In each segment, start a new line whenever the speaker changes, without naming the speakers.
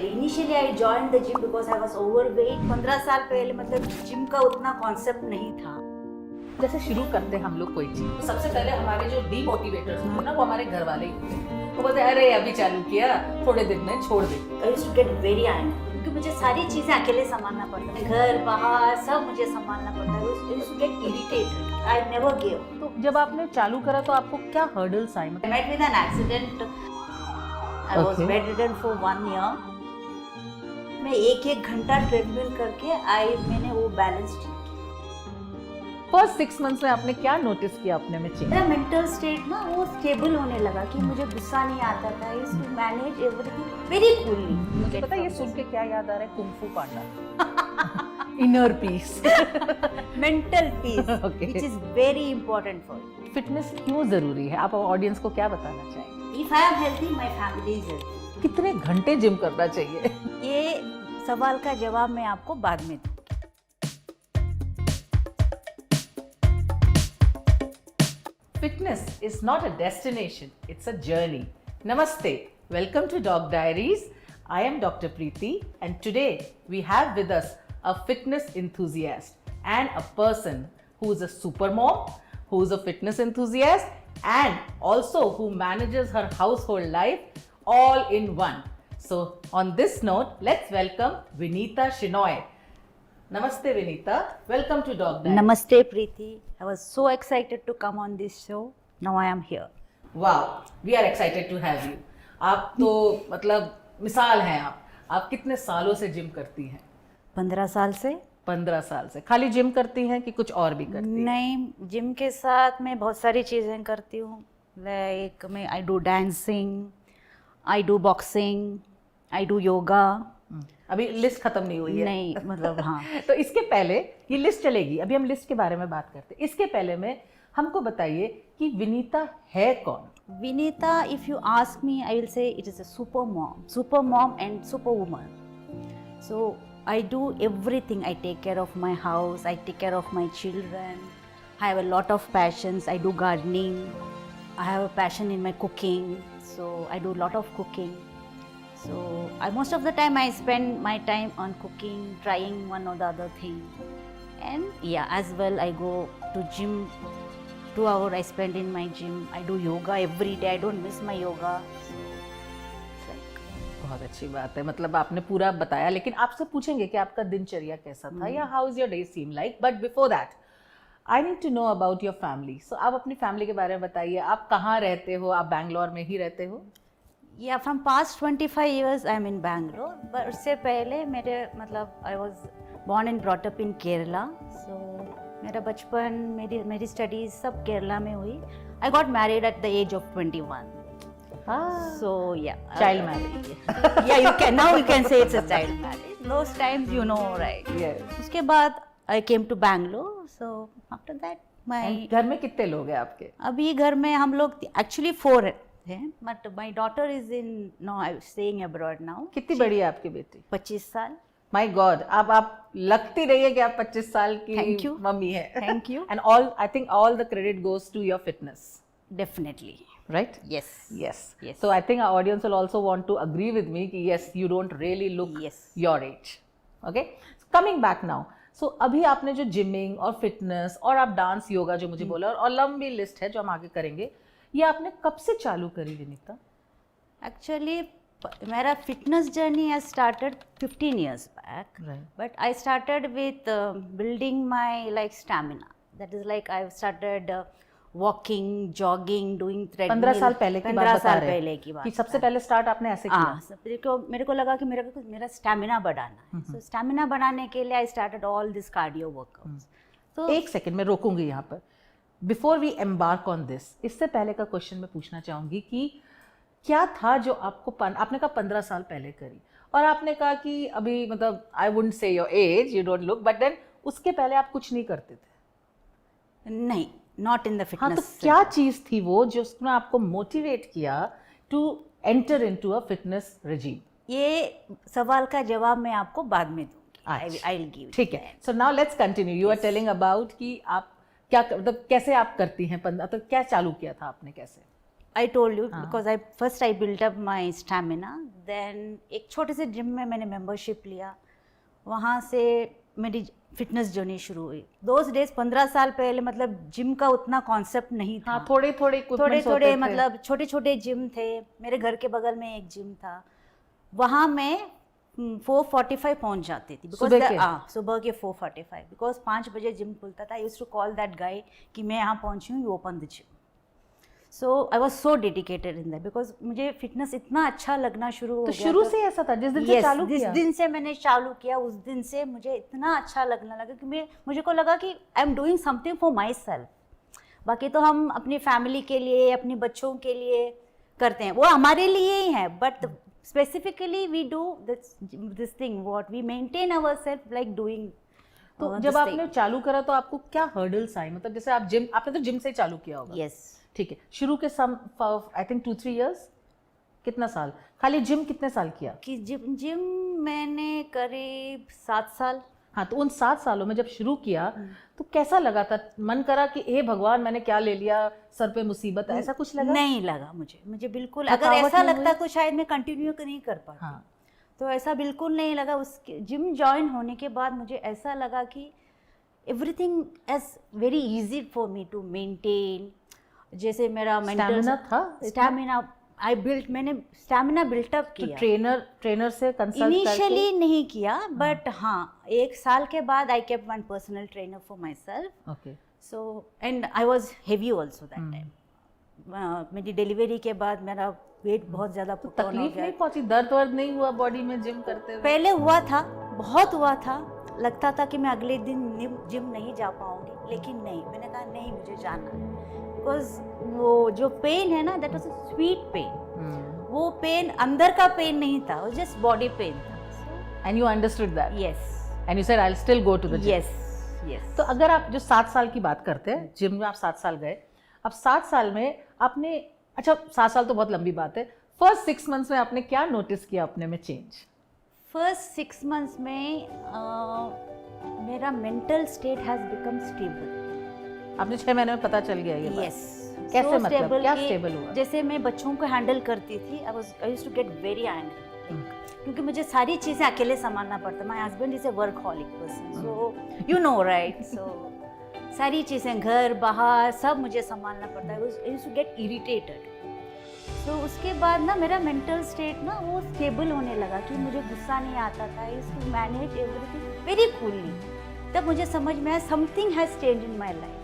Initially I join the gym because I was overweight. 15 साल पहले मतलब जिम का उतना कॉन्सेप्ट नहीं था।
जैसे शुरू करते हैं हम लोग कोई चीज, तो सबसे पहले हमारे जो डीमोटिवेटर्स होते हैं ना, वो हमारे घर वाले ही होते हैं। वो बोलते हैं अरे अभी चालू किया, थोड़े दिन में छोड़ दे।
I used to get very angry क्योंकि मुझे सारी चीजें अकेले संभालना पड़ता है, घर बाहर सब मुझे संभालना पड़ता है। I used to get irritated. I never give.
तो जब आपने चालू करा तो आपको क्या हर्डल्स आए?
I met with an accident. I was
Okay.
bedridden for 1 year. मैं एक घंटा ट्रेडमिल करके मैंने वो बैलेंस ठीक किया।
फर्स्ट 6 मंथ्स में आपने क्या नोटिस किया अपने में चेंज?
मेरा मेंटल स्टेट ना वो स्टेबल होने लगा कि मुझे गुस्सा नहीं आता था। I used to manage everything very coolly.
मुझे पता है ये सुन के क्या याद आ रहा है, kung fu Panda. Inner peace.
Mental peace
Okay.
Which is very important for you.
Fitness क्यों जरूरी है? आप ऑडियंस को क्या बताना चाहेंगे?
If I am healthy my family is healthy.
कितने घंटे जिम करना चाहिए?
ये सवाल का जवाब मैं आपको बाद में दूंगी।
Fitness is not a destination, it's a journey. Namaste, welcome to Dog Diaries. I am Dr. Preeti and today we have with us a fitness enthusiast and a person who is a super mom, who is a fitness enthusiast and also who manages her household life all in one. So on this note, let's welcome Vinita Shinoy. Namaste Vinita, welcome to Dog Diaries.
Namaste Preeti. I was so excited to come on this show. Now I am here.
वाह, we are excited to have you. आप तो मतलब मिसाल हैं। आप कितने सालों से जिम करती हैं?
15 साल से।
15 साल से। खाली जिम करती हैं कि कुछ और भी करती हैं?
नहीं, जिम के साथ मैं बहुत सारी चीज़ें करती हूँ। लाइक मैं I do dancing, I do boxing, I do yoga.
अभी लिस्ट खत्म नहीं हुई है।
नहीं मतलब हाँ।
तो इसके पहले ये लिस्ट चलेगी, अभी हम लिस्ट के बारे में बात करते हैं। इसके पहले में हमको बताइए कि विनीता है कौन?
Vinita, if you ask me, I will say it is a super mom and super woman. So I do everything. I take care of my house, I take care of my children. I have a lot of passions. I do gardening. I have a passion in my cooking. So I do a lot of cooking. So most of the time I spend my time on cooking, trying one or the other thing. And yeah, as well I go to gym. 2 hours I spend in my gym. I do yoga every day. I don't miss my yoga. So it's like
बहुत अच्छी बात है। मतलब आपने पूरा बताया, लेकिन आपसे पूछेंगे कि आपका दिनचर्या कैसा था या how is your day seem like, but before that I need to know about your family. So आप अपनी फैमिली के बारे में बताइए। आप कहाँ रहते हो? आप बैंगलोर में ही रहते हो?
yeah, from past 25 years I am in Bangalore. But उससे पहले मेरे मतलब I was born and brought up in Kerala. So मेरा बचपन मेरी स्टडीज सब केरला में हुई। I got married at the age of 21. So yeah.
Child marriage.
Yeah, you can say it's a child marriage. Those times you know, right?
Yes.
उसके बाद I came to Bangalore. So after that my
घर में कितने लोग हैं आपके?
अभी घर में हम लोग एक्चुअली 4 हैं, but my daughter is in no I staying abroad now.
कितनी बड़ी है आपकी बेटी?
25 साल।
माय गॉड, आप लगती रही है कि आप 25 साल
Thank
की
you.
मम्मी है।
Thank you.
And all I think all the credit goes to your fitness,
definitely.
right?
Yes.
Yes.
Yes.
So I think our audience will also want to agree with me कि yes, you don't really look
Yes.
your age. Okay? Coming back now. So अभी आपने जो gymming और fitness और आप dance yoga जो मुझे बोला और लंबी लिस्ट है जो हम आगे करेंगे, ये आपने कब से चालू करी विनीता?
एक्चुअली मेरा fitness journey has started 15 years back.
Right.
But I started with building my like stamina. That is like I've started walking, jogging, doing treadmill.
15 साल पहले की बात
15
बता
साल
रहे हैं
पहले की बात
कि सबसे पहले स्टार्ट आपने ऐसे किया।
हाँ, मेरे को लगा कि मेरा स्टैमिना बढ़ाना है। सो स्टैमिना बढ़ाने के लिए I started all this cardio workouts. तो
एक सेकंड मैं रोकूंगी यहाँ पर। Before we embark on this, इससे पहले का क्वेश्चन मैं पूछना चाहूंगी कि क्या था जो आपने कहा 15 साल पहले करी और आपने कहा कि अभी मतलब I wouldn't say your age, you don't look, but then उसके पहले आप कुछ नहीं करते थे?
नहीं, नॉट इन द
हाँ, तो
फिटनेस।
क्या चीज थी वो जो उसने आपको मोटिवेट किया to enter into a fitness regime?
ये सवाल का जवाब मैं आपको बाद में दूंगी। I will give.
ठीक है। So now let's continue. You are telling about कि आप क्या मतलब कैसे आप करती हैं, मतलब क्या चालू किया था आपने, कैसे?
I told you
हाँ.
because I built up my stamina. Then एक छोटे से जिम में मैंने मेंबरशिप लिया, वहाँ से मेरी फिटनेस जर्नी शुरू हुई. दोज डेज 15 साल पहले मतलब जिम का उतना कॉन्सेप्ट नहीं था.
हाँ, थोड़े थोड़े
थोड़े मतलब छोटे छोटे जिम थे. मेरे घर के बगल में एक जिम था, वहाँ मैं 4:45 पहुंच जाती थी. सुबह के 4:45 बिकॉज 5 बजे जिम खुलता था. I used to call that guy कि मैं यहाँ पहुंची हूँ, you open the gym. So I was so dedicated in that because मुझे फिटनेस इतना अच्छा लगना शुरू हो
तो
गया.
शुरू से ऐसा था जिस दिन से चालू
जिस
किया?
दिन से मैंने चालू किया उस दिन से मुझे इतना अच्छा लगने लगा कि मुझे को लगा कि I am doing something for my self. बाकी तो हम अपनी फैमिली के लिए, अपने बच्चों के लिए करते हैं, वो हमारे लिए ही है. But specifically we do this thing what we maintain our self like doing.
तो जब आपने चालू करा तो आपको क्या हर्डल्स आई? मतलब जैसे आपने तो जिम से ही चालू किया होगा.
यस.
ठीक है, शुरू के आई थिंक 2-3 years, कितना साल? खाली जिम कितने साल किया?
कि जिम मैंने करीब 7 साल.
हाँ, तो उन 7 सालों में जब शुरू किया तो कैसा लगा था? मन करा कि हे भगवान मैंने क्या ले लिया, सर पे मुसीबत, ऐसा कुछ लगा?
नहीं लगा मुझे बिल्कुल. अगर ऐसा लगता तो शायद मैं कंटिन्यू नहीं कर पाती.
हाँ.
तो ऐसा बिल्कुल नहीं लगा. उसके जिम ज्वाइन होने के बाद मुझे ऐसा लगा कि everything is very easy for me to maintain. जैसे मेरा मेंटल स्टैमिना मैंने स्टैमिना बिल्टअप किया.
तो ट्रेनर से कंसल्ट
इनिशियली नहीं किया, बट हाँ 1 साल के बाद I kept one personal trainer for my self.
Okay.
So and I was heavy also that time. मेरी डिलीवरी के बाद मेरा वेट बहुत ज़्यादा
तो तकलीफ नहीं पहुंची? दर्द वर्द नहीं हुआ बॉडी में जिम करते हुए?
पहले हुआ था, बहुत हुआ था. लगता था कि मैं अगले दिन जिम नहीं जा पाऊंगी, लेकिन नहीं, मैंने कहा नहीं, मुझे जाना है. बिकॉज वो जो पेन है ना, that was a sweet pain. वो पेन अंदर का पेन नहीं था, वो जस्ट बॉडी पेन था.
And you understood that?
Yes.
And you said I will still go to the gym?
Yes.
तो अगर आप जो 7 साल की बात करते हैं, जिम में आप 7 साल गए, अब 7 साल में आपने, अच्छा 7 साल तो बहुत लंबी बात है, फर्स्ट 6 months में आपने क्या नोटिस किया अपने में चेंज?
फर्स्ट 6 months में मेरा mental state has become stable.
आपने 6 महीने में पता चल गया ये बात?
यस.
कैसे? मतलब क्या स्टेबल हुआ?
जैसे मैं बच्चों को हैंडल करती थी, I used to get very angry क्योंकि मुझे सारी चीज़ें अकेले संभालना पड़ता. My husband is a workaholic person, so you know right. So सारी चीज़ें घर बाहर सब मुझे संभालना पड़ता है. I used to get irritated. तो उसके बाद ना मेरा मेंटल स्टेट ना वो स्टेबल होने लगा कि मुझे गुस्सा नहीं आता था. I used to manage everything very coolly. तब मुझे समझ में आया something has change in my life.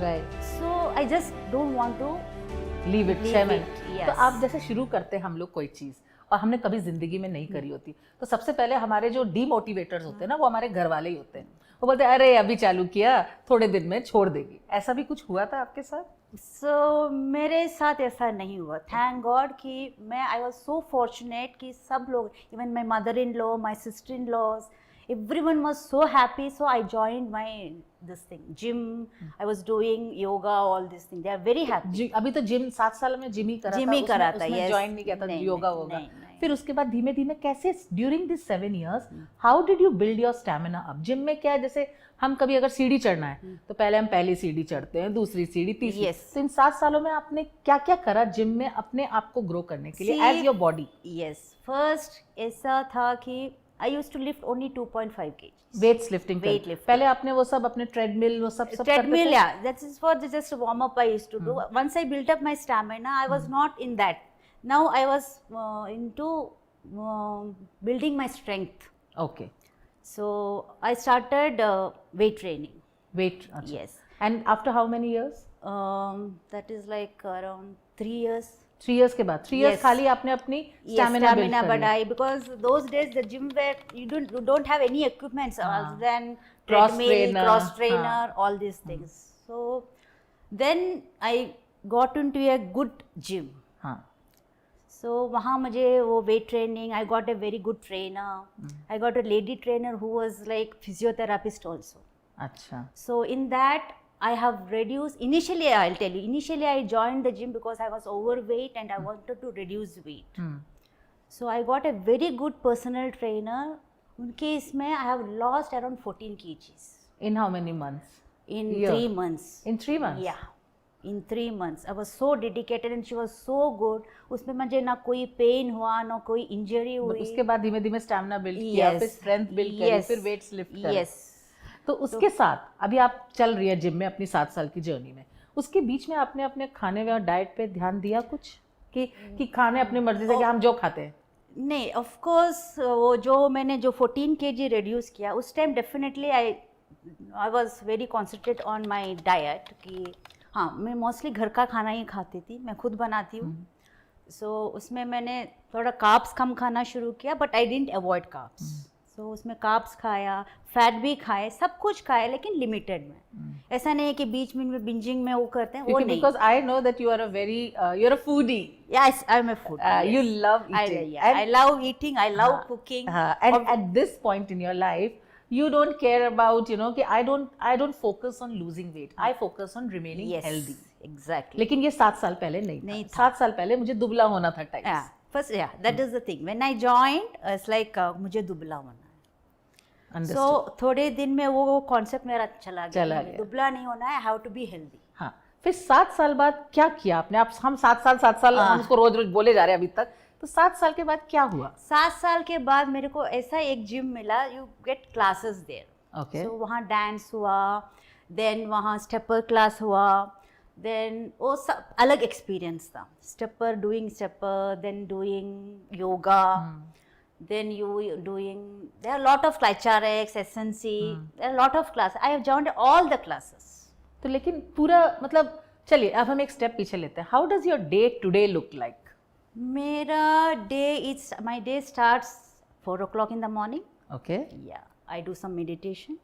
Right.
So I just don't want to
leave it. 6 महीने.
Yes.
तो आप जैसे शुरू करते हैं हम लोग कोई चीज़ और हमने कभी जिंदगी में नहीं करी होती, तो सबसे पहले हमारे जो डीमोटिवेटर्स होते हैं ना, वो हमारे घर वाले ही होते हैं. वो बोलते हैं अरे अभी चालू किया, थोड़े दिन में छोड़ देगी. ऐसा भी कुछ हुआ था आपके साथ?
सो मेरे साथ ऐसा नहीं हुआ, थैंक गॉड. कि मैं आई वॉज सो फॉर्चुनेट कि सब लोग, even my mother in law, my sister in laws, everyone was so happy. So I joined this thing, gym. I was doing yoga, all these things. They are very happy.
अभी तो gym 7 साल में gym ही करा था.
उसमें
join नहीं किया था योगा होगा.
नहीं.
फिर उसके बाद धीमे धीमे कैसे during this 7 years how did you build your stamina up? Gym में क्या है, जैसे हम कभी अगर सीढ़ी चढ़ना है तो पहले हम पहली सीढ़ी चढ़ते हैं, दूसरी सीढ़ी, तीसरी. तो इन 7 सालों में आपने क्या क्या करा जिम में अपने आप को ग्रो करने के लिए as your body?
Yes. First ऐसा था कि I used to lift only 2.5 kg.
Weights lifting. पहले आपने वो सब अपने ट्रेडमिल वो सब
treadmill, yeah, that is for just warm up I used to do. Once I built up my stamina, I was not in that. Now I was into building my strength.
Okay.
So I started weight training.
Weight.
Yes.
And after how many years?
That is like around 3 years.
3 years के बाद 3 years खाली आपने अपनी stamina
बढ़ाई. because those days the gym where you don't have any equipments other than
cross
trainer, all these things. So then I got into a good gym. So वहाँ मुझे वो weight training, I got a very good trainer. I got a lady trainer who was like physiotherapist also.
अच्छा.
So in that I have reduced, initially I'll tell you, initially I joined the gym because I was overweight and I wanted to reduce weight. So I got a very good personal trainer. उनके इसमें I have lost around 14 kgs.
In how many months?
In 3 months.
In 3 months?
Yeah. in 3 months. I was so dedicated and she was so good. उसमें मुझे ना कोई pen हुआ ना कोई injury हुई.
उसके बाद धीमे धीमे स्टैमिना बिल्ड किया, फिर स्ट्रेंथ बिल्ड करी, फिर वेट्स लिफ्ट करे.
Yes.
तो उसके साथ अभी आप चल रही है जिम में अपनी 7 साल की जर्नी में, उसके बीच में आपने अपने खाने में और डाइट पे ध्यान दिया कुछ कि खाने अपनी मर्जी से कि हम जो खाते हैं? नहीं,
ऑफ कोर्स वो जो मैंने जो 14 kg रिड्यूस किया उस time definitely I was very concentrate on my diet कि हाँ मैं मोस्टली घर का खाना ही खाती थी, मैं खुद बनाती हूँ. सो उसमें मैंने थोड़ा कार्ब्स कम खाना शुरू किया, but I didn't avoid carbs. So उसमें कार्ब्स खाया, फैट भी खाए, सब कुछ खाए, लेकिन लिमिटेड में. ऐसा नहीं है कि बीच में बिंजिंग में वो करते हैं, वो नहीं.
Because I know that you are a very you are a foodie.
Yes, I'm a foodie.
You love eating.
I love eating, I love cooking.
And at this point in your life, you don't care about, you know, कि I don't focus on losing weight. I focus on remaining healthy.
Exactly.
लेकिन ये 7 साल पहले नहीं था. 7 साल पहले मुझे दुबला होना था types.
Yeah. First, yeah, that is the thing. When I joined, it's like मुझे दुबला होना है. So थोड़े दिन में वो कॉन्सेप्ट मेरा चला गया. दुबला नहीं होना है, how to be healthy.
हाँ. फिर 7 साल बाद क्या किया आपने? आप हम 7 साल हम उसको रोज रोज बोले जा रहे हैं अभी तक. तो 7 साल के बाद क्या हुआ?
7 साल के बाद मेरे को ऐसा एक जिम मिला, you get classes there.
Okay.
So वहाँ डांस हुआ, देन वहाँ स्टेपर क्लास हुआ, देन वो सब अलग एक्सपीरियंस था. Stepper, doing stepper, then doing yoga, then you doing, there are a lot of HRX, SNC, there are a lot of classes. I have joined all the classes.
तो लेकिन पूरा मतलब चलिए अब हम एक स्टेप पीछे लेते हैं. How does your day today look like?
मेरा my day starts 4 o'clock in the morning.
Okay.
Yeah, I do some meditation.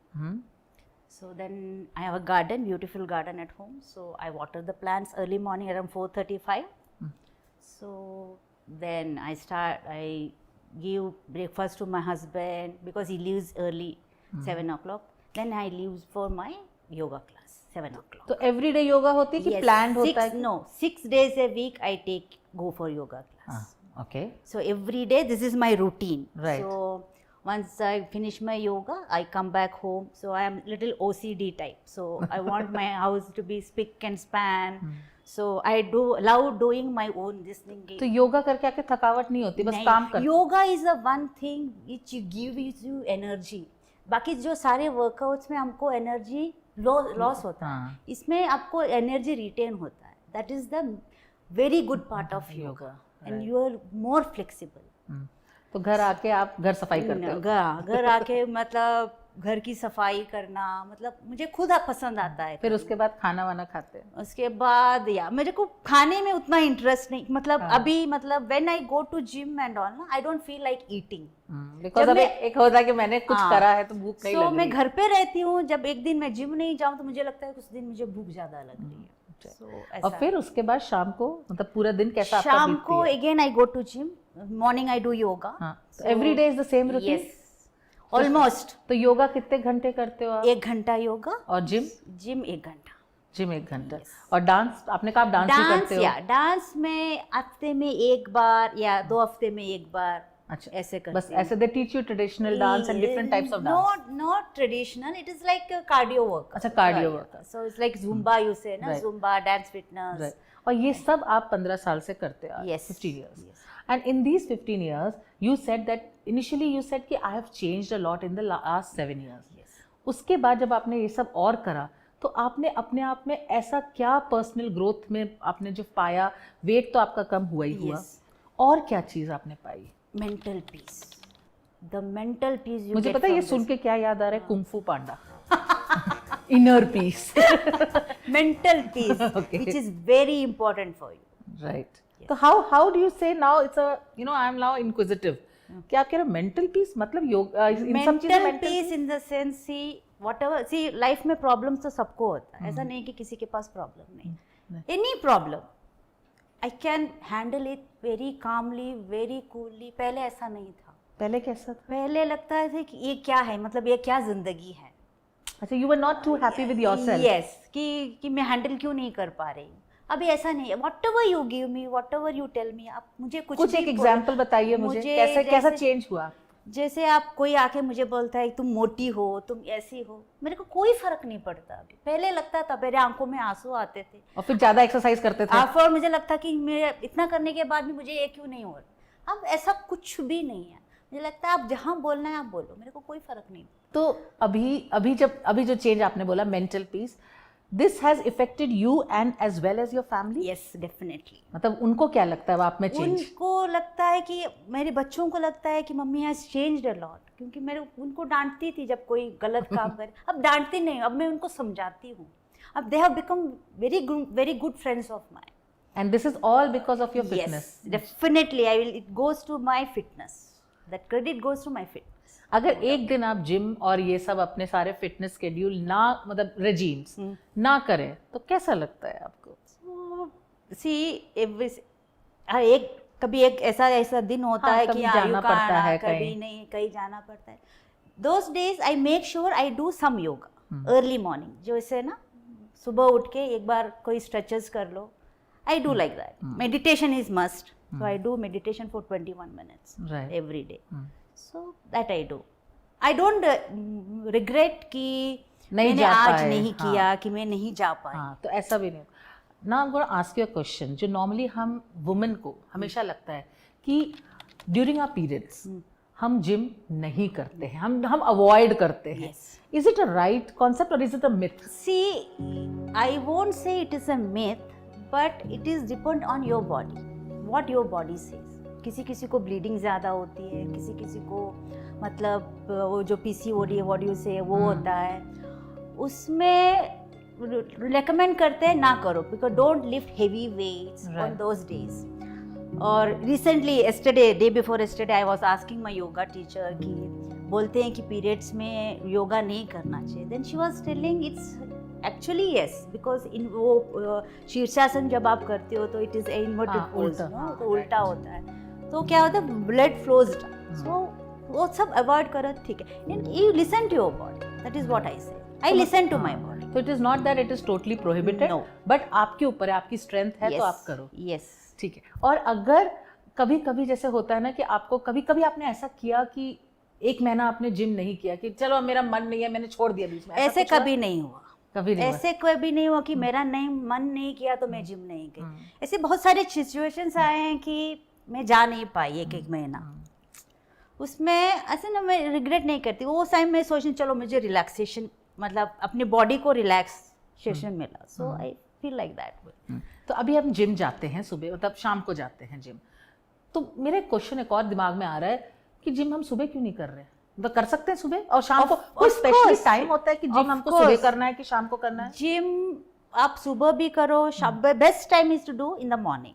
So then I have a garden, beautiful garden at home. So I water the plants early morning around 4:35. So then I give breakfast to my husband because he leaves early, 7 o'clock. Then I leave for my yoga class, 7 o'clock.
तो everyday yoga होती है कि planned होता है?
No, 6 days a week I go for yoga class.
Okay.
So every day this is my routine.
Right.
So once I finish my yoga, I come back home. So I am little OCD type. So I want my house to be spick and span. So I love doing my own this thing.
तो योगा करके आके थकावट नहीं होती, बस काम करते?
Yoga is the one thing which gives you energy. बाकी जो सारे वर्कआउट्स में हमको एनर्जी लॉस होता है, इसमें आपको एनर्जी रिटेन होता है. That is the very good part of yoga and you are more flexible.
तो घर आके आप घर सफाई करते हो?
घर आके मतलब घर की सफाई करना, मतलब मुझे खुद पसंद आता है.
फिर उसके बाद खाना वाना खाते हैं?
उसके बाद या मेरे को खाने में उतना इंटरेस्ट नहीं, मतलब अभी मतलब when I go to gym and all ना, I don't feel like eating.
Because अब एक होता है कि मैंने कुछ करा है तो भूख नहीं लग रही.
मैं घर पे रहती हूँ, जब एक दिन मैं जिम नहीं जाऊँ तो मुझे लगता है कुछ दिन मुझे भूख ज्यादा लग रही है.
और फिर उसके बाद शाम को मतलब पूरा दिन कैसा आपका
शाम को again I go to gym, morning I do yoga.
Every day is the same routine?
Yes, almost.
तो योगा कितने घंटे करते हो आप?
1 घंटा योगा. और जिम 1 घंटा.
जिम 1 घंटा. और डांस, आपने कहा आप डांस भी करते हो?
डांस में हफ्ते में 1 बार या 2 हफ्ते में 1 बार.
अच्छा,
ऐसे करते
बस ऐसे they teach you traditional dance and different types of dance?
Not traditional, it is like cardio work.
अच्छा, cardio work.
So it's like Zumba, you say ना, जुम्बा, डांस, फिटनेस.
और ये सब आप 15 साल से करते हो?
Yes.
15 years. And in these 15 years, you said that initially you said कि I have changed a lot in the last 7 years.
Yes.
उसके बाद जब आपने ये सब और करा, तो आपने अपने आप में ऐसा क्या पर्सनल ग्रोथ में आपने जो पाया? वेट तो आपका कम हुआ ही हुआ. और क्या चीज़ आपने पाई?
Mental peace. The mental peace you.
मुझे पता है ये सुन के क्या याद आ रहा है? Kung fu Panda. Inner peace.
Mental peace, which is very important for you.
Right. So how do you say now? It's a, you know, I am now inquisitive. कि आप कह रहे हो mental peace मतलब योगा इन सब चीज़ों
mental peace in the sense, see whatever, see life में problems तो सबको होता है. ऐसा नहीं कि किसी के पास problem नहीं. Any problem, I can handle it very calmly, very coolly. पहले ऐसा नहीं था.
पहले कैसा था?
पहले लगता था कि ये क्या है, मतलब ये क्या जिंदगी है.
अच्छा, you were not too happy with yourself.
Yes, कि मैं हैंडल क्यों नहीं कर पा रही. अभी ऐसा नहीं है. whatever you give me, whatever you tell me, आप मुझे कुछ
एक एग्जांपल बताइए मुझे कैसा चेंज हुआ.
जैसे आप कोई आके मुझे बोलता है तुम मोटी हो, तुम ऐसी हो, मेरे को कोई फर्क नहीं पड़ता अभी। पहले लगता था, मेरे आंखों में आंसू आते थे
और फिर ज्यादा एक्सरसाइज करते थे।
और मुझे लगता कि मेरे इतना करने के बाद भी मुझे ये क्यों नहीं हो रहा। अब ऐसा कुछ भी नहीं है, मुझे लगता है आप जहाँ बोलना है आप बोलो, मेरे को कोई फर्क नहीं।
तो अभी जो चेंज आपने बोला, mental peace, this has affected you and as well as your family?
Yes, definitely.
मतलब उनको क्या लगता है आप में चेंज?
उनको लगता है कि मेरे बच्चों को लगता है कि mummy has changed a lot, क्योंकि मेरे उनको डांटती थी जब कोई गलत काम करे, अब डांटती नहीं, अब मैं उनको समझाती हूँ। अब they have become very good friends of mine.
And this is all because of your fitness.
Yes, definitely. It goes to my fitness. That credit goes to my fitness.
अगर एक दिन आप जिम और ये सब अपने सारे फिटनेस शेड्यूल ना, मतलब रेजीम्स ना करें, तो कैसा लगता है आपको?
So, see, कभी एक ऐसा दिन होता है कि
जाना पड़ता है,
कभी नहीं, कहीं जाना पड़ता है। Those days I make sure I do some yoga early morning. जो इसे ना सुबह उठ के एक बार कोई स्ट्रेचेस कर लो। I do like that. Meditation is must. So I do meditation for 21 minutes every day. So that I do. I don't regret कि मैंने आज नहीं किया, कि मैं नहीं जा पाई।
हाँ, तो ऐसा भी नहीं। Now I'm going to ask you a question जो normally हम women को हमेशा लगता है कि during our periods हम जिम नहीं करते हैं, हम अवॉइड करते हैं। Is it a right concept or is it a myth?
See, I won't say it is a myth, but it is depend on your body, what your body says. किसी को bleeding ज़्यादा होती है, किसी को मतलब वो जो PCOD है, what you say, वो होता है, उसमें रेकमेंड करते हैं ना करो, because don't lift heavy weights on those days. और recently day before yesterday I was asking my yoga teacher कि बोलते हैं कि पीरियड्स में योगा नहीं करना चाहिए। Then she was telling it's actually yes, because in वो शीर्षासन जब आप करते हो तो it is inverted pose, तो उल्टा होता है, तो क्या होता है, ब्लड फ्लोज डाउन। सो वो सब अवॉइड करो, ठीक है। You listen to your body, that is what I say. I listen to my body.
So it is not that it is totally prohibited.
No.
But आपके ऊपर है, आपकी स्ट्रेंथ है, तो आप करो।
Yes.
ठीक है। और अगर कभी कभी जैसे होता है ना कि आपको कभी कभी आपने ऐसा किया कि एक महीना आपने जिम नहीं किया, कि चलो मेरा मन नहीं है, मैंने छोड़ दिया बीच में,
ऐसे कभी नहीं हुआ,
कभी नहीं
ऐसे कभी नहीं हुआ कि मेरा नहीं मन नहीं किया तो मैं जिम नहीं गई। ऐसे बहुत सारे सिचुएशंस आए हैं कि मैं जा नहीं पाई एक महीना, उसमें ऐसे ना मैं रिग्रेट नहीं करती। वो टाइम मैं सोचती चलो मुझे रिलैक्सेशन, मतलब अपनी बॉडी को रिलैक्सेशन मिला, सो आई फील लाइक दैट।
तो अभी हम जिम जाते हैं सुबह, मतलब शाम को जाते हैं जिम, तो मेरा क्वेश्चन एक और दिमाग में आ रहा है कि जिम हम सुबह क्यों नहीं कर रहे? मतलब कर सकते हैं सुबह और शाम को? कोई स्पेशली टाइम होता है कि जिम हमको सुबह करना है कि शाम को करना है?
जिम आप सुबह भी करो, शाम, best time is to do in the morning.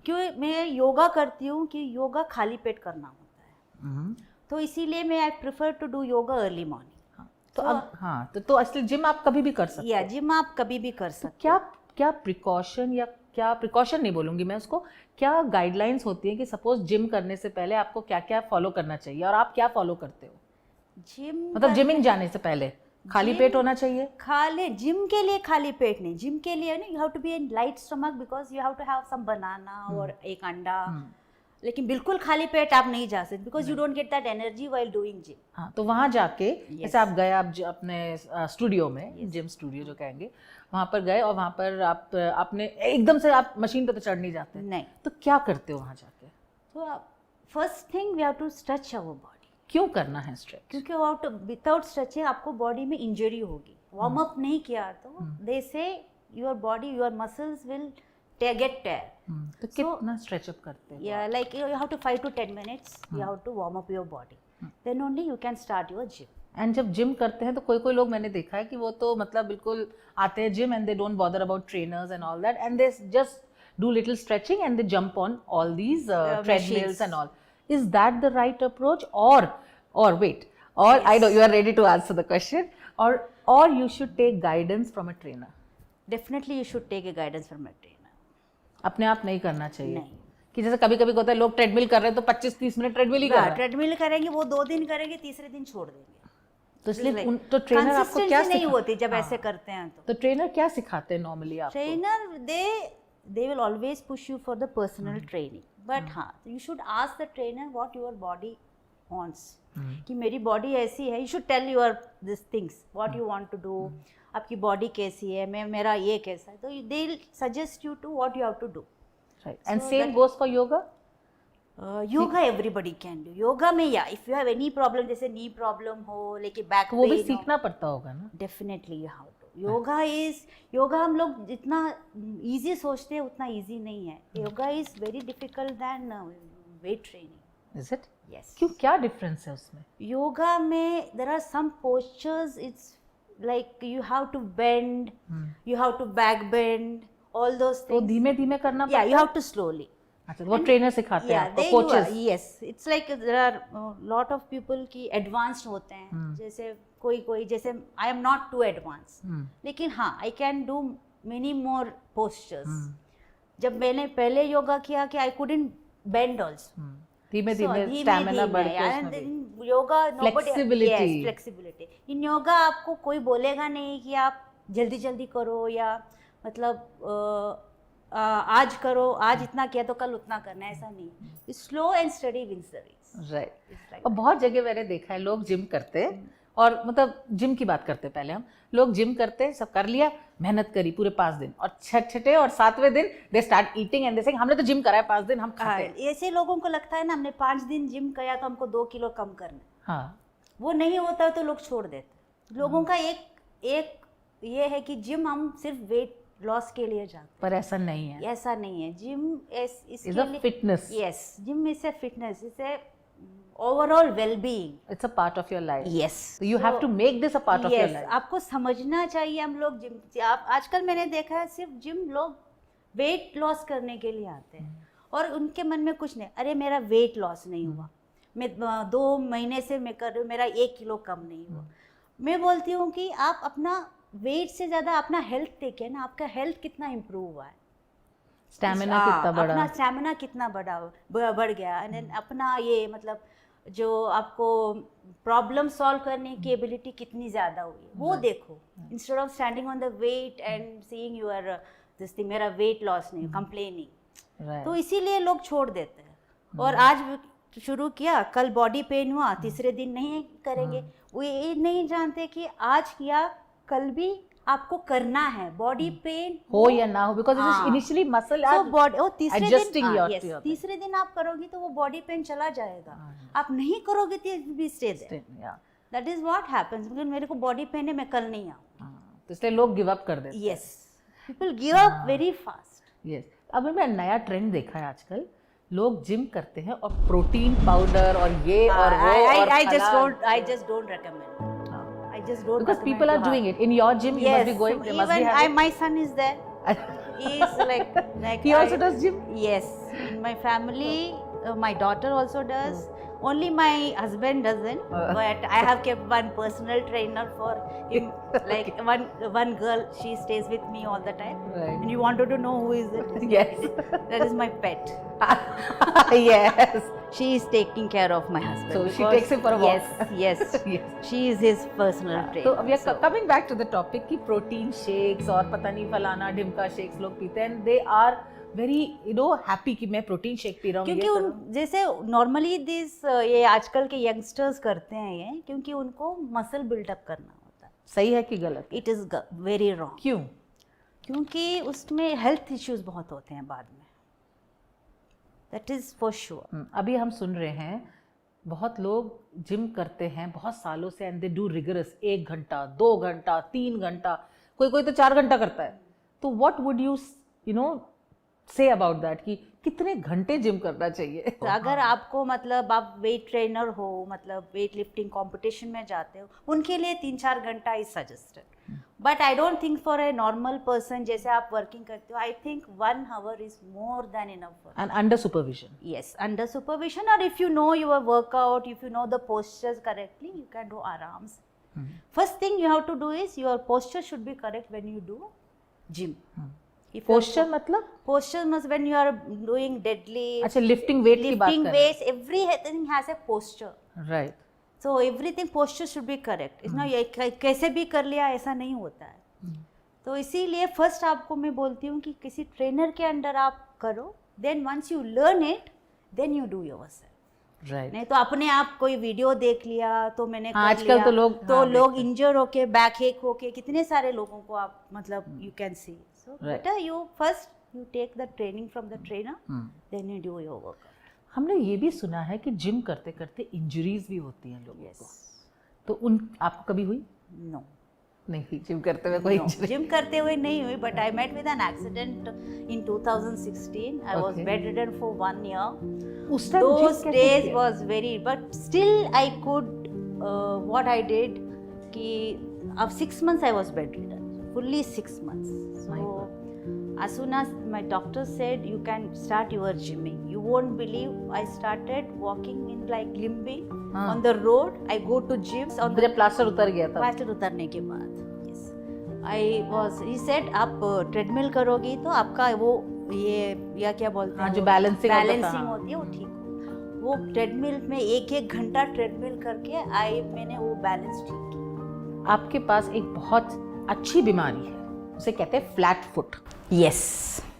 क्यों मैं योगा करती हूँ कि योगा खाली पेट करना होता है, तो इसीलिए मैं I prefer to do yoga early morning.
तो अब हाँ, तो असली जिम आप कभी भी कर सकते हैं?
या जिम आप कभी भी कर सकते हैं।
क्या प्रिकॉशन, या क्या प्रिकॉशन नहीं बोलूँगी मैं उसको, क्या गाइडलाइंस होती हैं कि सपोज जिम करने से पहले आपको क्या क्या फॉलो करना चाहिए, और आप क्या फॉलो करते हो?
जिम
मतलब जिमिंग जाने से पहले खाली पेट होना चाहिए?
खाली जिम के लिए खाली पेट नहीं, जिम के लिए you have to be in light stomach, because you have to have some banana और एक अंडा। लेकिन बिल्कुल खाली पेट आप नहीं जा सकते, because you don't get that energy while doing gym.
हाँ, तो वहाँ जाके जैसे आप गए, आप अपने स्टूडियो में, जिम स्टूडियो जो कहेंगे, वहाँ पर गए और वहाँ पर आपने एकदम से आप मशीन पे तो चढ़ नहीं जाते,
नहीं,
तो क्या करते हो वहाँ जाके?
तो first thing we have to stretch our body.
क्यों करना है स्ट्रेच?
क्योंकि विदाउट स्ट्रेचिंग आपको बॉडी में इंजरी होगी। वार्म अप नहीं किया तो they say your body, your muscles will get tear.
तो कितना स्ट्रेच अप करते हैं?
Yeah, like you have to 5 to 10 minutes. You have to warm up your body. Then only you can start your gym.
And जब gym करते हैं तो कोई लोग मैंने देखा है कि वो तो मतलब बिल्कुल आते हैं gym and they don't bother about trainers and all that, and they just do little stretching and they jump on all these treadmills and all. Is that the right approach, or wait, or yes. I know you are ready to answer the question, or you should take guidance from a trainer?
Definitely you should take a guidance from a trainer.
अपने आप नहीं करना चाहिए?
नहीं,
कि जैसे कभी कभी होता है लोग ट्रेडमिल कर रहे हैं तो 25-30 मिनट ट्रेडमिल ही कर रहे हैं,
ट्रेडमिल करेंगे, वो 2 दिन करेंगे, तीसरे दिन छोड़ देंगे,
तो इसलिए तो ट्रेनर आपको क्या
नहीं होती जब ऐसे करते हैं। तो
ट्रेनर क्या सिखाते हैं नॉर्मली आपको?
Trainer they will always push you for the personal training, but हाँ, you should ask the trainer what your body wants. कि मेरी बॉडी ऐसी है, you should tell your this things what you want to do, आपकी body कैसी है, मेरा ये कैसा है, तो they will suggest you to what you have to do.
Right. And same goes for yoga?
Yoga everybody can do. Yoga में या if you have any problem, जैसे नी प्रॉब्लम हो, लेकिन बैक
तो वो भी सीखना पड़ता होगा ना.
Definitely you have to. Yoga हम लोग जितना इजी सोचते हैं उतना इजी नहीं है. Yoga is very difficult than weight training.
Is it?
Yes.
क्यों, क्या डिफरेंस है उसमें?
योगा में there are some postures, it's like you have to bend, you have to back bend, all those
तो
things.
धीमे धीमे करना
Yeah, you have to slowly.
अच्छा, वो ट्रेनर सिखाते हैं आपको,
they
coaches.
yes, it's like there are lot of people की advanced होते हैं. जैसे कोई जैसे I am not too advanced, लेकिन हाँ I can do many more postures. जब मैंने पहले योगा किया कि I couldn't bend also.
धीमे धीमे स्टैमिना बढ़ के उसमें भी.
योगा
Flexibility.
फ्लेक्सिबिलिटी. इन योगा आपको कोई बोलेगा नहीं कि आप जल्दी जल्दी करो, या मतलब आज करो, आज इतना किया तो कल उतना करना है, ऐसा नहीं. Slow and steady wins the race.
Right. और बहुत जगह मैंने देखा है लोग जिम करते हैं, और मतलब जिम की बात करते हैं पहले हम, लोग जिम करते हैं, सब कर लिया, मेहनत करी पूरे 5 दिन, और छठे और 7वें दिन they start eating and they से हमने तो जिम करा है 5 दिन, हम खाते हैं.
ऐसे लोगों को लगता है ना हमने 5 दिन जिम किया तो हमको 2 किलो कम करना है.
हाँ,
वो नहीं होता तो लोग छोड़ देते. लोगों का एक ये है कि जिम हम सिर्फ वेट लॉस के लिए जाते हैं,
पर ऐसा नहीं है.
ऐसा नहीं है. Gym
is a fitness.
Yes, gym is a fitness, is a overall wellbeing.
It's a part of your life.
Yes,
you have to make this a part of your life.
आपको समझना चाहिए. हम लोग जिम, आप आजकल मैंने देखा है सिर्फ जिम लोग वेट लॉस करने के लिए आते हैं, और उनके मन में कुछ नहीं, अरे मेरा वेट लॉस नहीं हुआ, मैं 2 महीने से मैं कर रही हूँ, मेरा 1 किलो कम नहीं हुआ. मैं बोलती हूँ कि आप अपना वेट से ज़्यादा अपना हेल्थ देखिए ना, आपका हेल्थ कितना इम्प्रूव हुआ है,
स्टैमिना कितना बढ़ा,
अपना स्टैमिना कितना बढ़ गया, एंड अपना ये मतलब जो आपको प्रॉब्लम सॉल्व करने की एबिलिटी कितनी ज़्यादा हुई है, वो देखो. Instead of standing on the weight and seeing your this thing, मेरा वेट लॉस नहीं, कंप्लेनिंग. तो इसीलिए लोग छोड़ देते हैं. और आज शुरू किया, कल बॉडी पेन हुआ, तीसरे दिन नहीं करेंगे. वो ये नहीं जानते कि आज किया कल भी आपको करना है. बॉडी पेन
हो या ना हो, बिकॉज इनिशियली मसल आर
तीसरे दिन आप करोगे तो वो बॉडी पेन चला जाएगा. आप नहीं करोगे तो भी stay there. That is what happens. Because मेरे को बॉडी पेन है, मैं कल नहीं आऊँ,
तो इसलिए लोग गिव अप कर देते हैं.
Yes, people give up very fast.
Yes. अब मैं नया ट्रेंड देखा है आजकल, लोग जिम करते हैं और प्रोटीन पाउडर और ये और वो, और
I just don't recommend. I just don't.
Because people are doing it in your gym. You must be going. They must be having.
My son is there. He is like
He also does gym.
Yes, in my family, my daughter also does. Only my husband doesn't, but I have kept one personal trainer for him. Like one girl, she stays with me all the time.
Right.
And you wanted to know who is it?
Yes.
That is my pet.
Yes.
She is taking care of my husband.
So she takes him for a walk.
Yes.
Yes.
She is his personal trainer.
तो अब ये coming back to the topic कि protein shakes और पता नहीं फलाना ढिमका shakes लोग पीते हैं, and they are very happy कि मैं प्रोटीन शेक पी रहा हूँ.
क्योंकि उन जैसे नॉर्मली ये आजकल के यंगस्टर्स करते हैं ये, क्योंकि उनको मसल बिल्डअप करना होता है.
सही है कि गलत?
It is very wrong.
क्यों?
क्योंकि उसमें हेल्थ इश्यूज बहुत होते हैं बाद में. That is for sure.
अभी हम सुन रहे हैं बहुत लोग जिम करते हैं बहुत सालों से, एंड दे डू रिगरस 1 घंटा 2 घंटा 3 घंटा, कोई तो 4 घंटा करता है. तो what would you say about that कि कितने घंटे जिम करना चाहिए?
तो अगर आपको मतलब आप वेट ट्रेनर हो, मतलब वेट लिफ्टिंग कंपटीशन में जाते हो, उनके लिए 3-4 घंटा is suggested. But I don't think for a normal person, जैसे आप वर्किंग करते हो, I think 1 hour is more than enough.
And under supervision.
Yes, under supervision. और if you know your workout, if you know the postures correctly, you can do आराम से. First thing you have to do is your posture should be correct when you do gym.
Posture मतलब?
Posture must when you are doing deadlift.
अच्छा, lifting weight की बात कर रहे हैं.
Lifting weights, everything has a posture.
Right.
So everything posture should be correct. Is not कैसे भी कर लिया, ऐसा नहीं होता है. तो इसीलिए फर्स्ट आपको मैं बोलती हूँ कि किसी ट्रेनर के अंडर आप करो, then once you learn it, then you do yourself.
Right.
नहीं तो अपने आप कोई वीडियो देख लिया तो मैंने कर
आजकल
लिया,
तो लोग
लोग इंजर होके बैक एक होके कितने सारे लोगों को आप मतलब you can see. So better you first you take the training from the trainer, then you do your work.
हमने ये भी सुना है कि जिम करते करते इंजरीज भी होती हैं लोगों को, तो उन आपको कभी हुई?
नो,
नहीं हुई जिम करते हुए कोई इंजरी?
जिम करते हुए नहीं हुई, but I met with an accident in 2016. I was bedridden for 1 year.
उस time
Those days was very, but still I could what I did कि अब 6 months I was bedridden, fully 6 months. So as soon as my doctor said you can start your gymming, you won't believe I started walking in like limping on the road. I go to gyms on the
जब plaster उतर गया था,
plaster उतरने के बाद, yes, I was, he said आप treadmill करोगी तो आपका वो ये या क्या बोलते हैं
जो बैलेंसिंग
होती है वो ठीक हो। वो ट्रेडमिल में एक घंटा ट्रेडमिल करके मैंने वो बैलेंस ठीक किया।
आपके पास एक बहुत अच्छी बीमारी है, उसे कहते हैं फ्लैट फुट।
यस,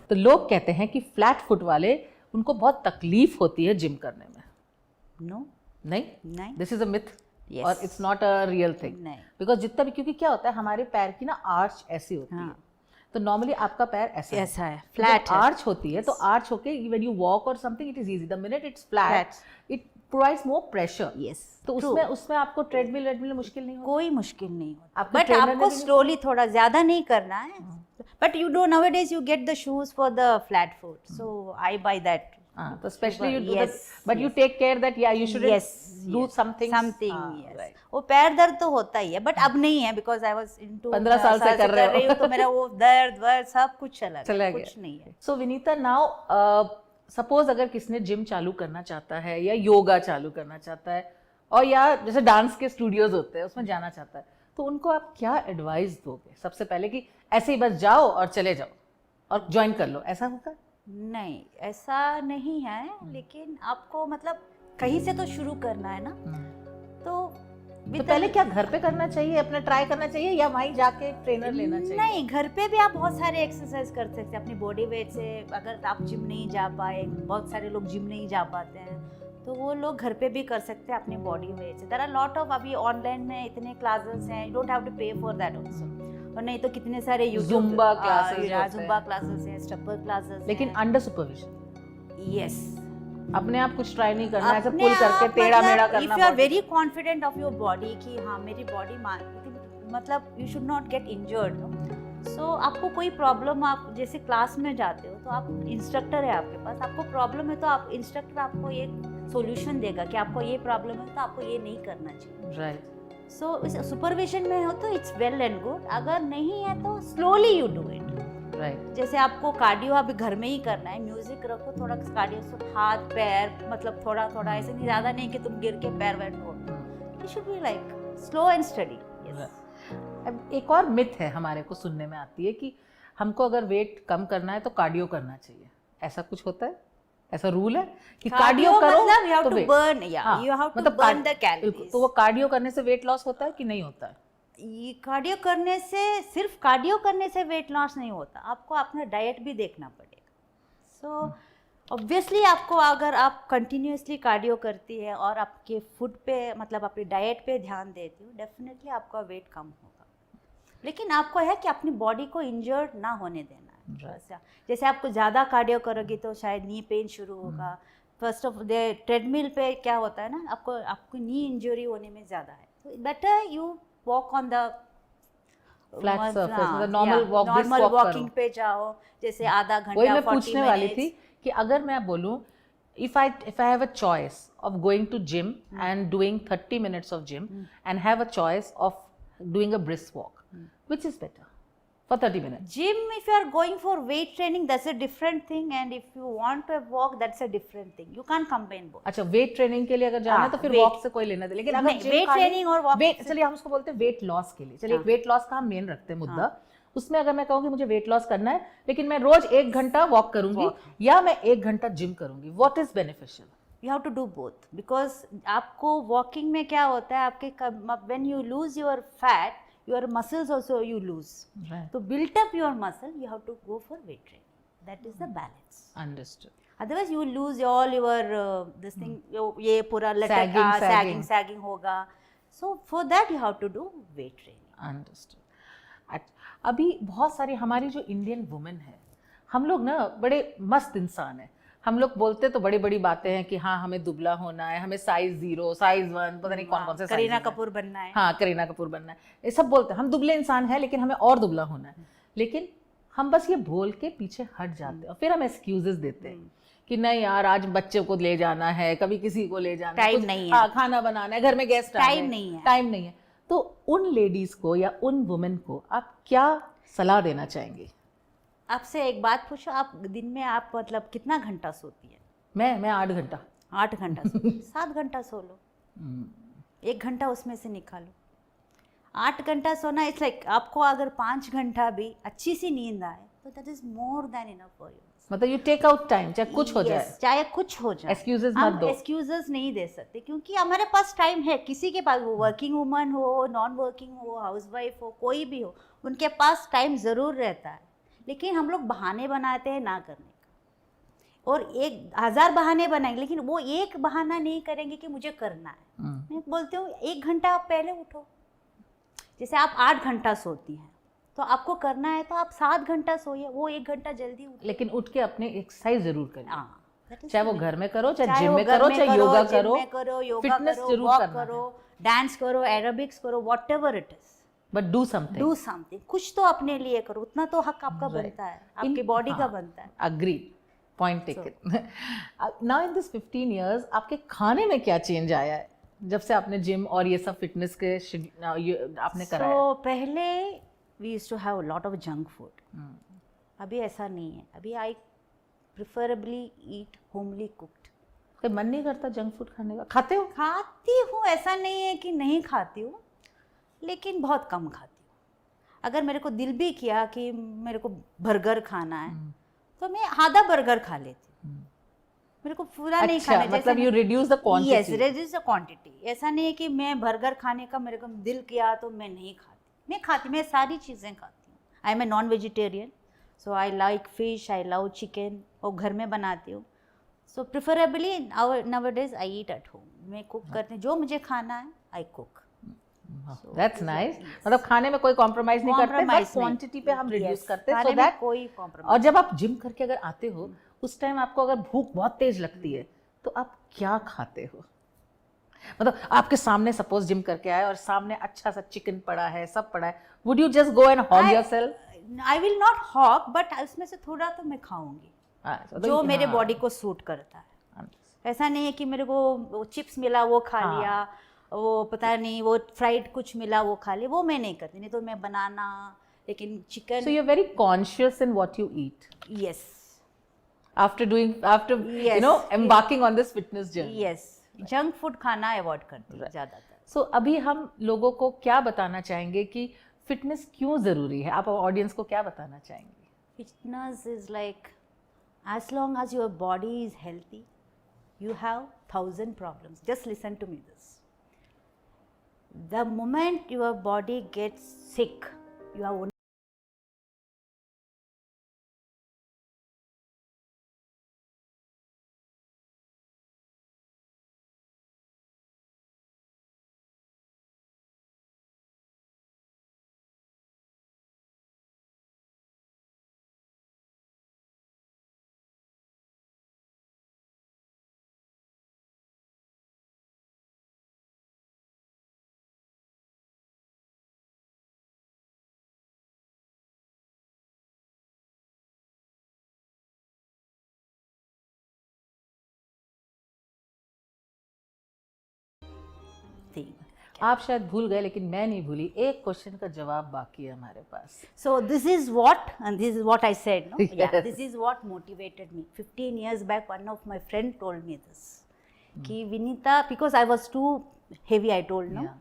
तो लोग कहते हैं कि फ्लैट फुट वाले उनको बहुत तकलीफ होती है जिम करने में।
नो,
नहीं, this is a myth
Yes.
और it's not a real thing.
नहीं,
बिकॉज जितना भी, क्योंकि क्या होता है हमारे पैर की ना आर्च ऐसी होती है, तो नॉर्मली आपका पैर ऐसा
है, फ्लैट है।
आर्च होती है, तो आर्च होके व्हेन यू वॉक और something it is easy, the minute it's flat it provides more pressure.
Yes,
तो उसमें आपको ट्रेडमिल मुश्किल नहीं होता?
कोई मुश्किल नहीं होता,
आपको
बट
trainer ने
आपको
भी नहीं
स्लोली थोड़ा ज्यादा नहीं करना है। But you do nowadays you get the shoes for the flat foot, so I buy that.
तो specially you do
Yes,
but you take care that या you should do something.
yes. वो पैर दर्द तो होता ही है, बट अब नहीं है बिकॉज आई वाज इनटू
15 साल से कर रहे हो
तो मेरा वो दर्द वर्द सब कुछ चला
गया,
कुछ नहीं है।
सो विनीता, नाउ सपोज अगर किसने जिम चालू करना चाहता है या योगा चालू करना चाहता है और या जैसे डांस के स्टूडियोज होते हैं उसमें जाना चाहता है, तो उनको आप क्या एडवाइस दोगे? सबसे पहले कि ऐसे ही बस जाओ और चले जाओ और ज्वाइन कर लो, ऐसा होगा?
नहीं, ऐसा नहीं है, लेकिन आपको मतलब कहीं से तो शुरू करना है ना। तो
पहले क्या घर पे करना चाहिए, अपना ट्राई करना चाहिए या वहीं जाके ट्रेनर लेना चाहिए?
नहीं, घर पे भी आप बहुत सारे एक्सरसाइज कर सकते हैं अपनी बॉडी वेट से। अगर आप जिम नहीं जा पाए, बहुत सारे लोग जिम नहीं जा पाते हैं, तो वो लोग घर पे भी कर सकते हैं अपनी बॉडी वेट से। देयर आर लॉट ऑफ, अभी ऑनलाइन में इतने क्लासेस हैं, यू डोंट हैव टू पे फॉर दैट आल्सो। और नहीं तो कितने सारे
जुम्बा क्लासेस
हैं, स्टेपर क्लासेस,
लेकिन अंडर सुपरविजन।
यस,
अपने आप कुछ ट्राई नहीं करना, ऐसे पुल करके टेढ़ा मेढ़ा करना।
If you are very confident of your body कि हाँ मेरी बॉडी मतलब you should not get injured, no. So आपको कोई प्रॉब्लम, आप जैसे क्लास में जाते हो तो आप इंस्ट्रक्टर है आपके पास, आपको प्रॉब्लम है तो आप इंस्ट्रक्टर आपको एक सॉल्यूशन देगा कि आपको ये प्रॉब्लम है तो आपको ये नहीं करना चाहिए,
राइट।
सो इस सुपरविजन में हो तो इट्स वेल एंड गुड, अगर नहीं है तो slowly you do it,
right.
जैसे आपको कार्डियो अभी घर में ही करना है, म्यूजिक रखो, थोड़ा कार्डियो से हाथ पैर मतलब थोड़ा थोड़ा, ऐसे नहीं, ज़्यादा नहीं कि तुम गिर के पैर वैर तोड़ दो, it should be like slow and study.
अब एक और मिथ है हमारे को सुनने में आती है कि हमको अगर वेट कम करना है तो कार्डियो करना चाहिए, ऐसा कुछ होता है? ऐसा रूल है कि कार्डियो करो
मतलब you have to
weight-
burn, yeah,
हाँ,
you have to
मतलब
burn the calories।
तो वो कार्डियो करने से वेट लॉस होता है कि नहीं होता है?
ये कार्डियो करने से, सिर्फ कार्डियो करने से वेट लॉस नहीं होता, आपको अपना डाइट भी देखना पड़ेगा। सो ऑब्वियसली आपको, अगर आप कंटिन्यूसली कार्डियो करती है और आपके फूड पे मतलब अपनी डाइट पे ध्यान देती हो, डेफिनेटली आपका वेट कम होगा। लेकिन आपको है कि अपनी बॉडी को इंजर्ड ना होने देना है। जैसे आपको ज़्यादा कार्डियो करोगी तो शायद नी पेन शुरू होगा। फर्स्ट ऑफ द ट्रेडमिल पे क्या होता है ना, आपको नी इंजरी होने में ज़्यादा है, तो better you walk on the
flat surface, मतलब नॉर्मल वॉक,
नॉर्मल वॉकिंग पे जाओ, जैसे आधा घंटा,
वही मैं पूछने वाली थी कि अगर मैं बोलूं if I have a choice of going to gym and doing 30 minutes of gym and have a choice of doing a brisk walk, which is better for 30 minutes?
Gym, if you are going for weight training, that's a different thing, and if you want to walk, that's a different thing. You can't combine both.
अच्छा, weight training के लिए अगर जाना है तो फिर walk से कोई लेना दे, लेकिन अगर
वेट ट्रेनिंग और वॉक,
चलिए हम उसको बोलते हैं वेट लॉस के लिए, चलिए वेट लॉस का हम मेन रखते हैं मुद्दा, उसमें अगर मैं कहूँ कि मुझे वेट लॉस करना है लेकिन मैं रोज 1 घंटा वॉक करूंगी या मैं 1 घंटा जिम करूंगी, what is beneficial?
You have to do both, because आपको वॉकिंग में क्या होता है, आपके when you lose your fat, your muscles also you lose,
right?
To build up your muscle you have to go for weight training, that is the balance.
Understood.
Otherwise you lose all your this thing, ये पूरा
Sagging.
Sagging होगा. So for that you have to do weight training.
Understood. अभी बहुत सारी हमारी जो Indian women है, हम लोग ना बड़े मस्त इंसान हैं. हम लोग बोलते तो बड़ी बड़ी बातें हैं कि हाँ हमें दुबला होना है, हमें साइज 0, साइज 1, पता नहीं कौन कौन से
करीना
sizes हैं.
कपूर बनना है.
हाँ करीना कपूर बनना है, ये सब बोलते हैं. हम दुबले इंसान हैं लेकिन हमें और दुबला होना है. लेकिन हम बस ये बोल के पीछे हट जाते हैं और फिर हम एक्सक्यूजेस देते हैं कि नहीं यार आज बच्चे को ले जाना है, कभी किसी को ले जाना है,
टाइम
कुछ-
नहीं है.
हाँ, खाना बनाना है, घर में गेस्ट आ
टाइम
गए,
नहीं है.
टाइम नहीं है. तो उन लेडीज को या उन वुमेन को आप क्या सलाह देना चाहेंगे?
आपसे एक बात पूछो, आप दिन में आप मतलब कितना घंटा सोती है?
मैं 8 घंटा.
8 घंटा सो 7 घंटा सो लो, 1 घंटा उसमें से निकालो. 8 घंटा सोना इट्स लाइक आपको अगर 5 घंटा भी अच्छी सी नींद आए तो that is more than enough for you.
मतलब यू टेक आउट टाइम, चाहे कुछ हो जाए,
चाहे कुछ हो जाए.
एक्सक्यूजेस मत
हम
दो.
एक्सक्यूजेस नहीं दे सकते क्योंकि हमारे पास टाइम है. किसी के पास, वो वर्किंग वुमन हो, नॉन वर्किंग हो, हाउसवाइफ हो, कोई भी हो, उनके पास टाइम ज़रूर रहता है. लेकिन हम लोग बहाने बनाते हैं ना करने का, और 1000 बहाने बनाएंगे लेकिन वो एक बहाना नहीं करेंगे कि मुझे करना है. मैं बोलती हूँ 1 घंटा आप पहले उठो. जैसे आप 8 घंटा सोती हैं तो आपको करना है तो आप 7 घंटा सोइए, वो 1 घंटा जल्दी उठो.
लेकिन उठ के अपने एक्सरसाइज जरूर करें.
हाँ, that is
चाहे वो
the
घर में करो, चाहे
चाहे
जिम
वो
में
घर
करो,
में
चाहे योगा
जिम
करो,
में करो, योगा
फिटनेस
करो,
जरूर
वॉक
करना
करो,
है.
डांस करो, एरोबिक्स करो, whatever it is,
but do something.
Do something. कुछ तो अपने लिए करो, उतना तो हक आपका
Right.
बनता है, आपकी बॉडी का बनता है.
Agree, point taken. Now in this 15 years आपके खाने में क्या चेंज आया है जब से आपने जिम और ये सब फिटनेस के आपने कराया?
सो पहले we used to have lot of junk food. अभी ऐसा नहीं है. अभी I preferably eat homely cooked.
कोई मन नहीं करता जंक फूड खाने का? खाते हो?
खाती हूँ, ऐसा नहीं है कि नहीं खाती हूँ, लेकिन बहुत कम खाती हूँ. अगर मेरे को दिल भी किया कि मेरे को बर्गर खाना है तो मैं आधा बर्गर खा लेती हूँ. मेरे को पूरा नहीं
अच्छा,
खाना.
मतलब you reduce the quantity.
Yes, reduce the quantity. ऐसा नहीं है कि मैं बर्गर खाने का मेरे को दिल किया तो मैं नहीं खाती. मैं खाती, मैं सारी चीज़ें खाती हूँ. I am a non vegetarian, so I like fish, I love chicken, और घर में बनाती हूँ. So preferably nowadays I eat at home. मैं कुक करती हूँ, जो मुझे खाना है आई कुक.
That's nice. मतलब खाने में कोई कॉम्प्रोमाइज नहीं करते, बस क्वांटिटी पे हम रिड्यूस करते हैं, सो दैट
कोई
और
कॉम्प्रोमाइज.
जब आप जिम करके अगर आते हो उस टाइम आपको अगर भूख बहुत तेज लगती है तो आप क्या खाते हो? मतलब आपके सामने सपोज जिम करके आए और सामने अच्छा सा चिकन पड़ा है, सब पड़ा है, would you just go and hog yourself?
I will not hog, but उसमें से थोड़ा तो मैं खाऊंगी जो मेरे बॉडी को सूट करता है. ऐसा नहीं है कि मेरे को चिप्स मिला वो खा लिया, वो पता नहीं वो फ्राइड कुछ मिला वो खा लिया, वो मैं नहीं करती. नहीं तो मैं बनाना, लेकिन chicken.
So you're very conscious in what you eat
yes,
after you
Yes.
know embarking on this fitness journey.
Yes. Junk food खाना अवॉइड करती हूँ ज़्यादातर.
So अभी हम लोगों को क्या बताना चाहेंगे कि फिटनेस क्यों जरूरी है? आप ऑडियंस को क्या बताना चाहेंगे?
Fitness is like, as long as your body is healthy, you have 1000 problems. Just listen to me this. The moment your body gets sick, you have only thing.
आप शायद भूल गए लेकिन मैं नहीं भूली. एक क्वेश्चन का जवाब बाकी है हमारे पास.
So this is what, and this is what I said, no?
Yes.
Yeah, this is what motivated me. 15 years back, one of my friend told me this. Ki Vinita, because I was too heavy, I told, no?
Yeah.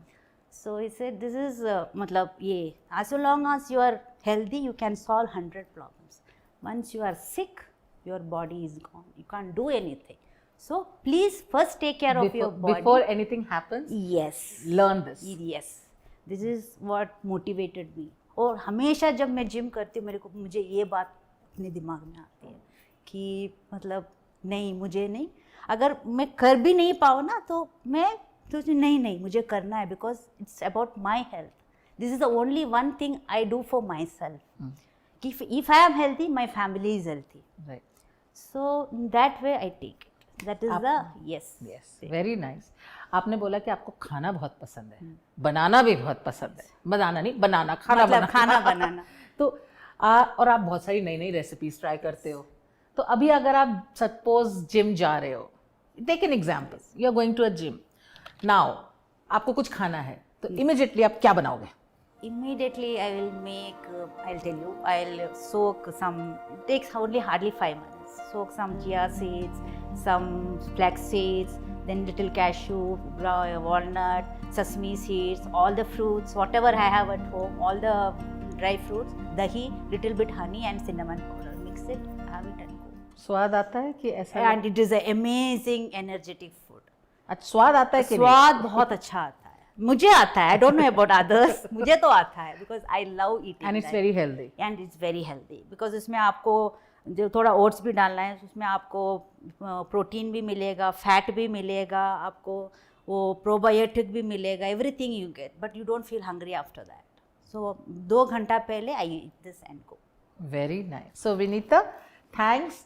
So he said, this is, matlab, ye, as long as you are healthy, you can solve 100 problems. Once you are sick, your body is gone. You can't do anything. So please first take care of your body.
Before anything happens,
Yes.
learn this.
Yes. This is what motivated me. और हमेशा जब मैं gym करती हूँ मुझे ये बात अपने दिमाग में आती है कि मतलब नहीं मुझे नहीं, अगर मैं कर भी नहीं पाऊँ ना तो मैं सोचती नहीं मुझे करना है, because it's about my health. This is the only one thing I do for myself. If I am healthy my family is healthy.
Right.
So that way I take it. That is the yes.
Very nice. आपने बोला कि आपको खाना बहुत पसंद है, बनाना भी बहुत पसंद है. बनाना नहीं, बनाना, खाना
मतलब
बनाना.
खाना बनाना.
तो और आप बहुत सारी नई नई रेसिपीज ट्राई करते हो. तो अभी अगर आप सपोज जिम जा रहे हो, take an example, you are going to a gym now, आपको कुछ खाना है, तो इमिडिएटली आप क्या बनाओगे?
Immediately I will make, I'll tell you, I'll soak some, it takes only hardly 5 minutes. Soak some chia seeds, some flax seeds, then little cashew, walnut, sesame seeds, all the fruits, whatever I have at home, all the dry fruits, dahi, little bit honey and cinnamon powder. Mix it, have it and go.
स्वाद आता है कि ऐसा?
And it is an amazing energetic food.
अच्छा, स्वाद आता है कि नहीं?
स्वाद बहुत अच्छा आता है. मुझे आता है, I don't know about others. मुझे तो आता है because I love eating.
And it's very healthy.
And it's very healthy because इसमें आपको जो थोड़ा ओट्स भी डालना है, उसमें आपको प्रोटीन भी मिलेगा, फैट भी मिलेगा, आपको वो प्रोबायोटिक भी मिलेगा, everything you get, but you don't feel hungry after that. So 2 घंटा पहले I eat this and go.
Very nice. So Vinita, thanks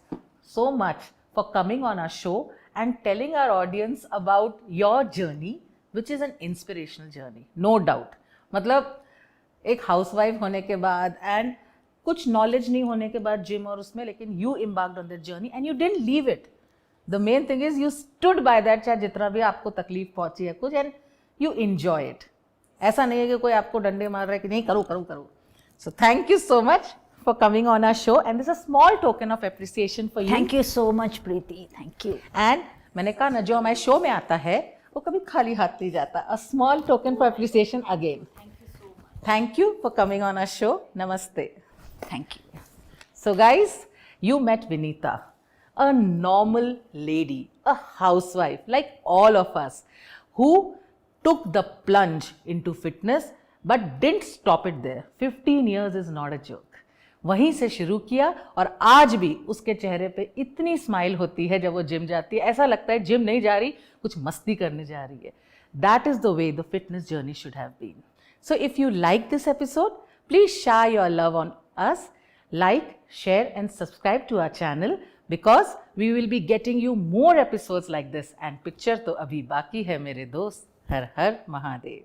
so much for coming on our show and telling our audience about your journey, which is an inspirational journey, no doubt. मतलब एक housewife होने के बाद and कुछ knowledge नहीं होने के बाद जिम और उसमें, लेकिन you embarked on that journey and you didn't leave it. The main thing is you stood by that, चाहे जितना भी आपको तकलीफ पहुंची है कुछ, and you enjoy it. ऐसा नहीं है कि कोई आपको डंडे मार रहा है कि नहीं करो करो करो. So thank you so much for coming on our show, and this is a small token of appreciation for you.
Thank you so much Preeti, thank you.
And मैंने कहा ना, जो हमारे शो में आता है वो कभी खाली हाथ नहीं जाता. A small token for appreciation again.
Thank you so much.
Thank you for coming on our show. Namaste.
Thank you.
So guys, you met Vinita, a normal lady, a housewife like all of us, who took the plunge into fitness but didn't stop it there. 15 years is not a joke. वहीं से शुरू किया और आज भी उसके चेहरे पे इतनी स्माइल होती है जब वो जिम जाती है, ऐसा लगता है जिम नहीं जा रही, कुछ मस्ती करने जा रही है. That is the way the fitness journey should have been. So if you like this episode, please share your love on us, like, share and subscribe to our channel, because we will be getting you more episodes like this. And picture तो अभी बाकी है मेरे दोस्त. हर हर महादेव.